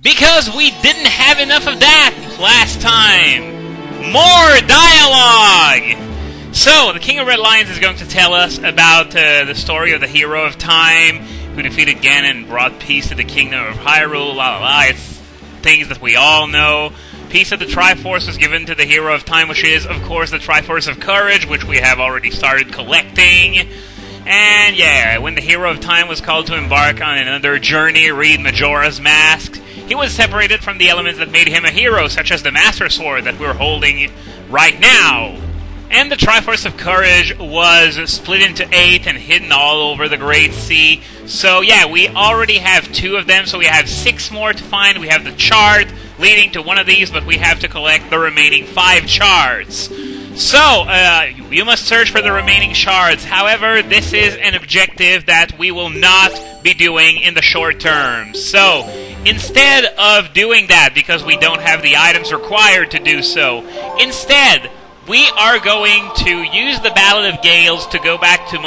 Because we didn't have enough of that last time. More dialogue! So, the King of Red Lions is going to tell us about the story of the Hero of Time, who defeated Ganon and brought peace to the Kingdom of Hyrule, la la la. It's things that we all know. Piece of the Triforce was given to the Hero of Time, which is, of course, the Triforce of Courage, which we have already started collecting. And yeah, when the Hero of Time was called to embark on another journey, read Majora's Mask, he was separated from the elements that made him a hero, such as the Master Sword that we're holding right now. And the Triforce of Courage was split into 8 and hidden all over the Great Sea. So yeah, we already have 2 of them, so we have 6 more to find. We have the chart leading to one of these, but we have to collect the remaining 5 charts. So, you must search for the remaining shards. However, this is an objective that we will not be doing in the short term. So, instead of doing that, because we don't have the items required to do so, instead, we are going to use the Ballad of Gales to go back to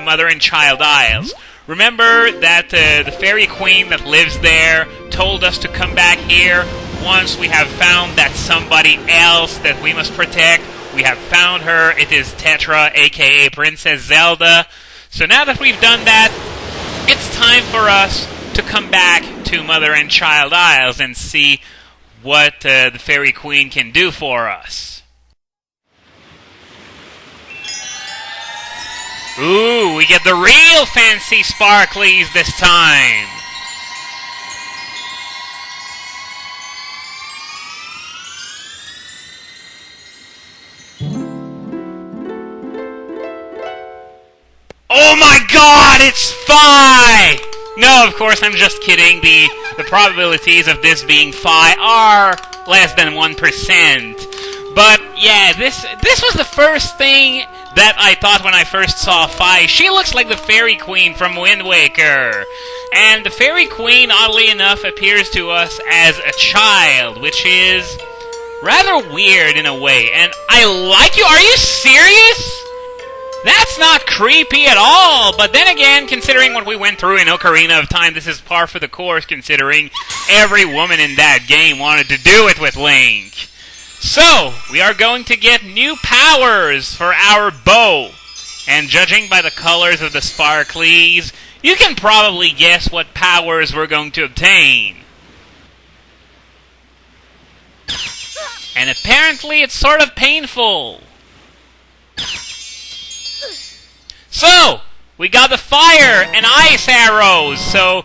Mother and Child Isles. Remember that the Fairy Queen that lives there told us to come back here once we have found that somebody else that we must protect. We have found her. It is Tetra, aka Princess Zelda. So now that we've done that, it's time for us to come back to Mother and Child Isles and see what the Fairy Queen can do for us. Ooh, we get the real fancy sparklies this time. Oh my god, it's Phi! No, of course, I'm just kidding. The probabilities of this being Phi are less than 1%. But yeah, this was the first thing that I thought when I first saw Phi. She looks like the Fairy Queen from Wind Waker. And the Fairy Queen, oddly enough, appears to us as a child, which is rather weird in a way. And I like you. Are you serious? That's not creepy at all, but then again, considering what we went through in Ocarina of Time, this is par for the course, considering every woman in that game wanted to do it with Link. So, we are going to get new powers for our bow, and judging by the colors of the sparklies, you can probably guess what powers we're going to obtain. And apparently it's sort of painful. So, we got the fire and ice arrows, so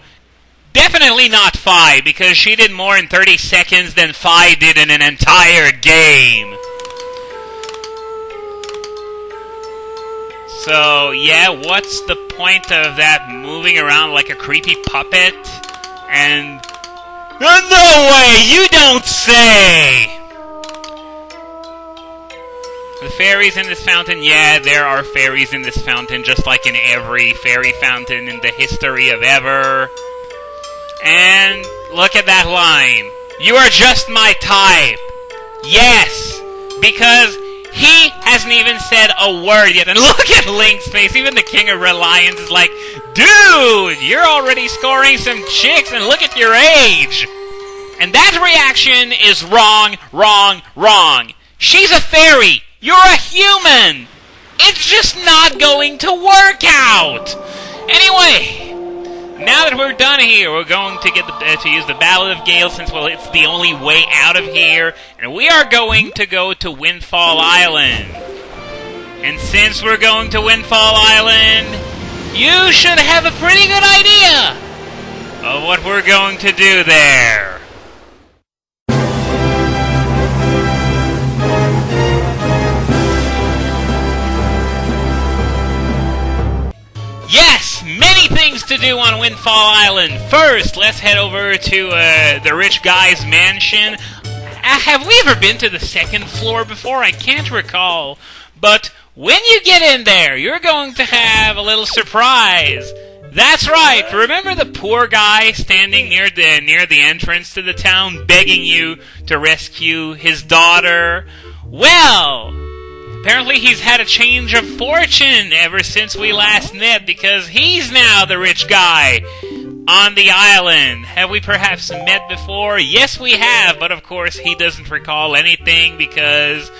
definitely not Phi, because she did more in 30 seconds than Phi did in an entire game. So, yeah, what's the point of that moving around like a creepy puppet? And... no way! You don't say! The fairies in this fountain, yeah, there are fairies in this fountain, just like in every fairy fountain in the history of ever. And look at that line. You are just my type. Yes, because he hasn't even said a word yet. And look at Link's face. Even the King of Red Lions is like, dude, you're already scoring some chicks and look at your age. And that reaction is wrong, wrong, wrong. She's a fairy. You're a human! It's just not going to work out! Anyway, now that we're done here, we're going to get to use the Ballad of Gale, since, well, it's the only way out of here, and we are going to go to Windfall Island. And since we're going to Windfall Island, you should have a pretty good idea of what we're going to do there. Yes, many things to do on Windfall Island. First, let's head over to the rich guy's mansion. Have we ever been to the second floor before? I can't recall. But when you get in there, you're going to have a little surprise. That's right. Remember the poor guy standing near the entrance to the town, begging you to rescue his daughter? Well, apparently he's had a change of fortune ever since we last met, because he's now the rich guy. on the island. Have we perhaps met before? Yes, we have, but of course he doesn't recall anything because,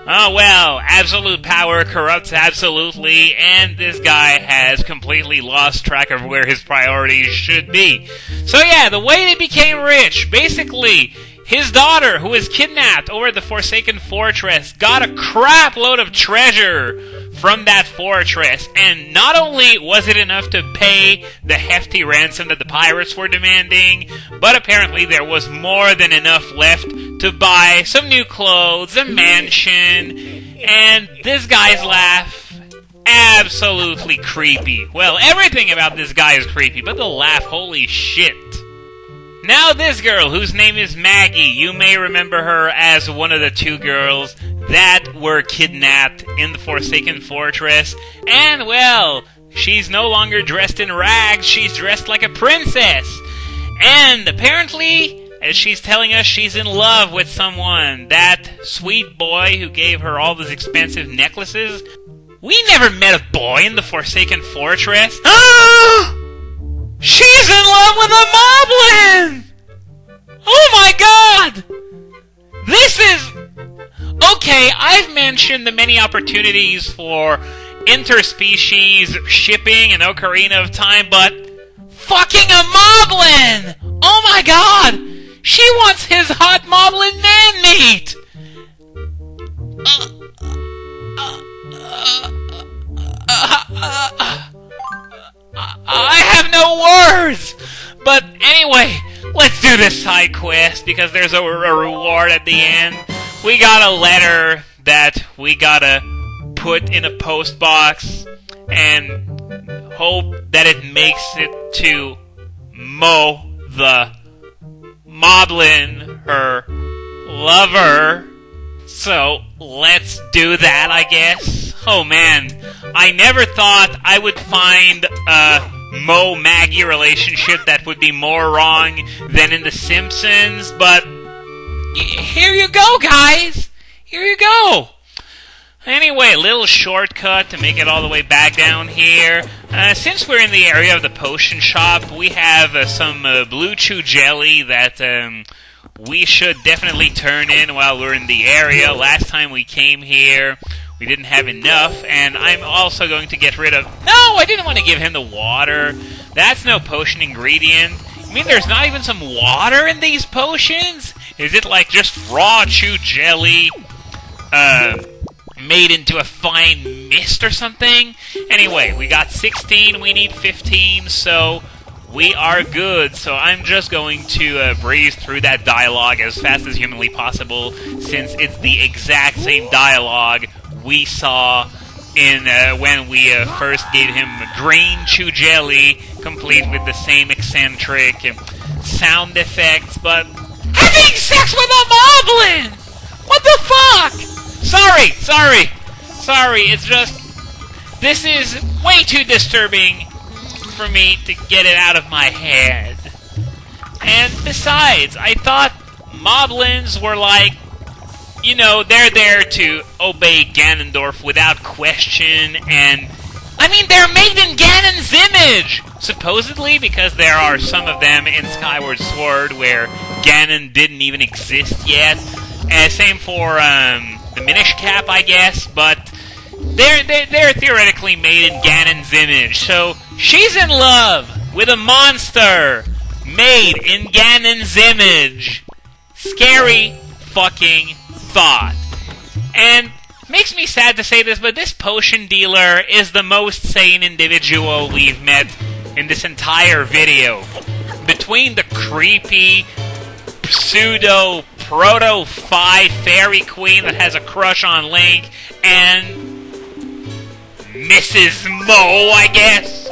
oh well, absolute power corrupts absolutely, and this guy has completely lost track of where his priorities should be. So yeah, the way they became rich, basically, his daughter, who was kidnapped over at the Forsaken Fortress, got a crap load of treasure from that fortress, and not only was it enough to pay the hefty ransom that the pirates were demanding, but apparently there was more than enough left to buy some new clothes, a mansion, and this guy's laugh, absolutely creepy. Well, everything about this guy is creepy, but the laugh, holy shit. Now this girl, whose name is Maggie, you may remember her as one of the two girls that were kidnapped in the Forsaken Fortress, and well, she's no longer dressed in rags, she's dressed like a princess. And apparently, as she's telling us, she's in love with someone, that sweet boy who gave her all those expensive necklaces. We never met a boy in the Forsaken Fortress. She's in love with a moblin! Oh my god! This is... Okay, I've mentioned the many opportunities for interspecies shipping in Ocarina of Time, but... Fucking a moblin! Oh my god! She wants his hot moblin man meat! I have no words! But anyway, let's do this side quest, because there's a reward at the end. We got a letter that we gotta put in a post box, and hope that it makes it to Mo, the moblin, her lover. So, let's do that, I guess. Oh man, I never thought I would find a Mo-Maggie relationship that would be more wrong than in The Simpsons, but here you go, guys! Here you go! Anyway, a little shortcut to make it all the way back down here. Since we're in the area of the potion shop, we have some blue chew jelly that we should definitely turn in while we're in the area. Last time we came here, we didn't have enough, and I'm also going to get rid of... No, I didn't want to give him the water. That's no potion ingredient. You mean there's not even some water in these potions? Is it like just raw chew jelly, made into a fine mist or something? Anyway, we got 16, we need 15, so we are good. So I'm just going to breeze through that dialogue as fast as humanly possible, since it's the exact same dialogue we saw in when we first gave him green chew jelly, complete with the same eccentric sound effects, but having sex with a moblin! What the fuck? Sorry, it's just, this is way too disturbing for me to get it out of my head. And besides, I thought moblins were like, you know, they're there to obey Ganondorf without question, and I mean, they're made in Ganon's image! Supposedly, because there are some of them in Skyward Sword where Ganon didn't even exist yet. Same for the Minish Cap, I guess, but they're theoretically made in Ganon's image. So, she's in love with a monster made in Ganon's image. Scary fucking thought. And makes me sad to say this, but this potion dealer is the most sane individual we've met in this entire video. Between the creepy pseudo proto-fi fairy queen that has a crush on Link and Mrs. Mo, I guess.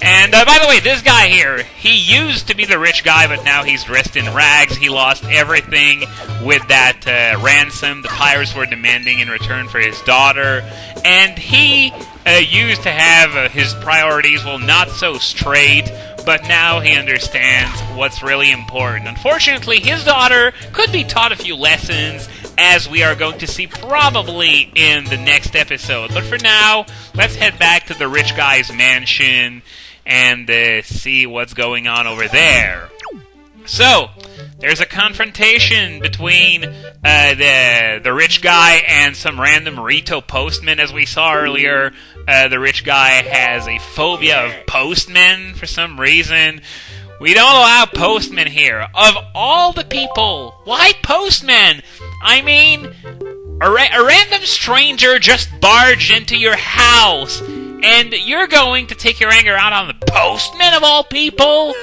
And, by the way, this guy here, he used to be the rich guy, but now he's dressed in rags. He lost everything with that ransom the pirates were demanding in return for his daughter. And he used to have his priorities, well, not so straight, but now he understands what's really important. Unfortunately, his daughter could be taught a few lessons, as we are going to see probably in the next episode. But for now, let's head back to the rich guy's mansion. and see what's going on over there. So, there's a confrontation between the rich guy and some random Rito postman, as we saw earlier. The rich guy has a phobia of postmen for some reason. We don't allow postmen here. Of all the people, why postmen? I mean, a random stranger just barged into your house, and you're going to take your anger out on the postman of all people?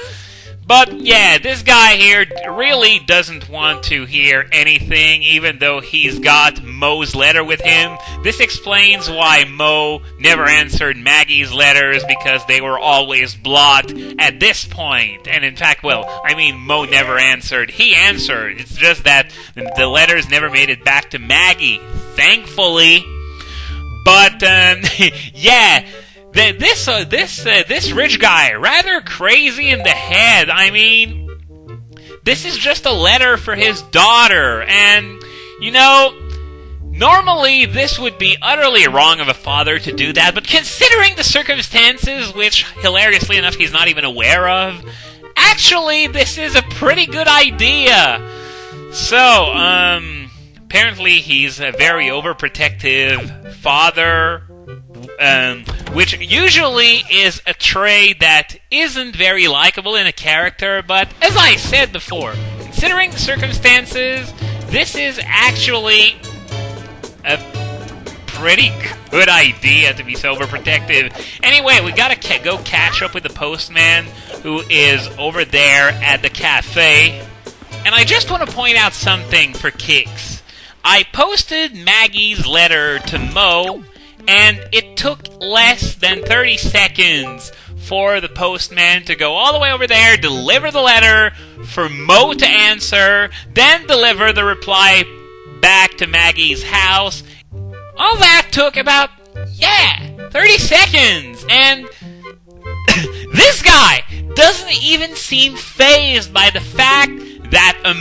But yeah, this guy here really doesn't want to hear anything, even though he's got Mo's letter with him. This explains why Mo never answered Maggie's letters, because they were always blocked at this point. And in fact, Mo never answered. He answered. It's just that the letters never made it back to Maggie, thankfully. But, yeah... This rich guy, rather crazy in the head. I mean, this is just a letter for his daughter, and, normally this would be utterly wrong of a father to do that, but considering the circumstances, which, hilariously enough, he's not even aware of, actually, this is a pretty good idea. So, apparently he's a very overprotective father, which usually is a trait that isn't very likable in a character, but as I said before, considering the circumstances, this is actually a pretty good idea to be so overprotective. Anyway, we gotta go catch up with the postman, who is over there at the cafe, and I just want to point out something for kicks. I posted Maggie's letter to Mo, and it took less than 30 seconds for the postman to go all the way over there, deliver the letter, for Mo to answer, then deliver the reply back to Maggie's house. All that took about, 30 seconds, and this guy doesn't even seem fazed by the fact that a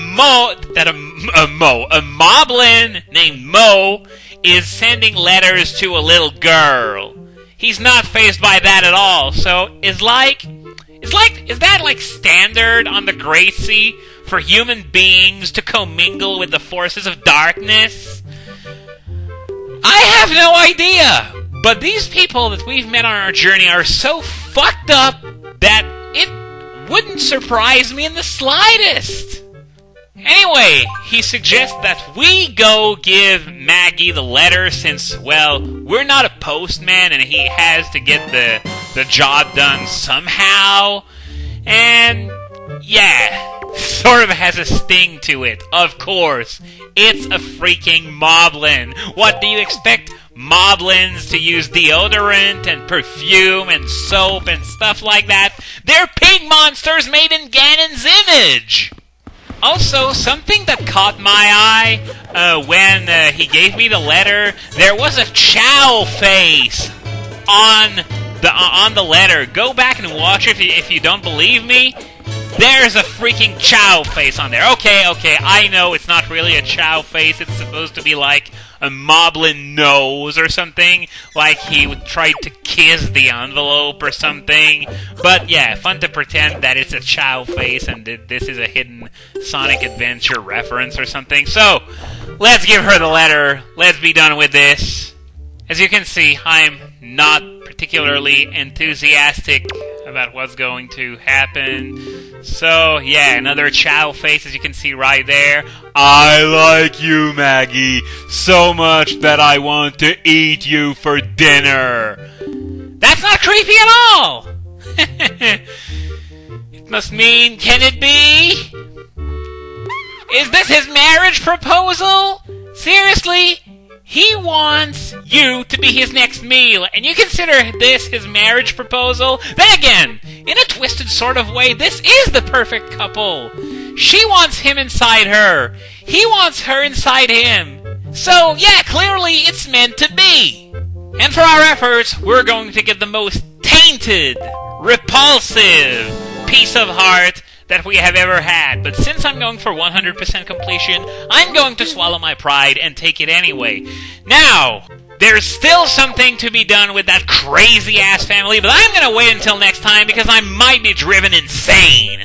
moblin named Mo is sending letters to a little girl. He's not fazed by that at all. So is that like standard on the Gracie for human beings to commingle with the forces of darkness? I have no idea. But these people that we've met on our journey are so fucked up that it wouldn't surprise me in the slightest. Anyway, he suggests that we go give Maggie the letter since, we're not a postman and he has to get the job done somehow. And, sort of has a sting to it, of course. It's a freaking moblin. What do you expect moblins to use deodorant and perfume and soap and stuff like that? They're pig monsters made in Ganon's image! Also, something that caught my eye when he gave me the letter, there was a chow face on the letter. Go back and watch it if you don't believe me. There's a freaking chow face on there. Okay, I know it's not really a chow face. It's supposed to be like a moblin nose or something. Like he tried to kiss the envelope or something. But fun to pretend that it's a chow face and this is a hidden Sonic Adventure reference or something. So, let's give her the letter. Let's be done with this. As you can see, I'm not particularly enthusiastic about what's going to happen. So, another chow face, as you can see right there. I like you, Maggie, so much that I want to eat you for dinner. That's not creepy at all! It must mean, can it be? Is this his marriage proposal? Seriously? He wants you to be his next meal, and you consider this his marriage proposal? Then again, in a twisted sort of way, this is the perfect couple. She wants him inside her. He wants her inside him. So, clearly it's meant to be. And for our efforts, we're going to get the most tainted, repulsive piece of heart that we have ever had. But since I'm going for 100% completion, I'm going to swallow my pride and take it anyway. Now, There's still something to be done with that crazy-ass family, but I'm gonna wait until next time because I might be driven insane.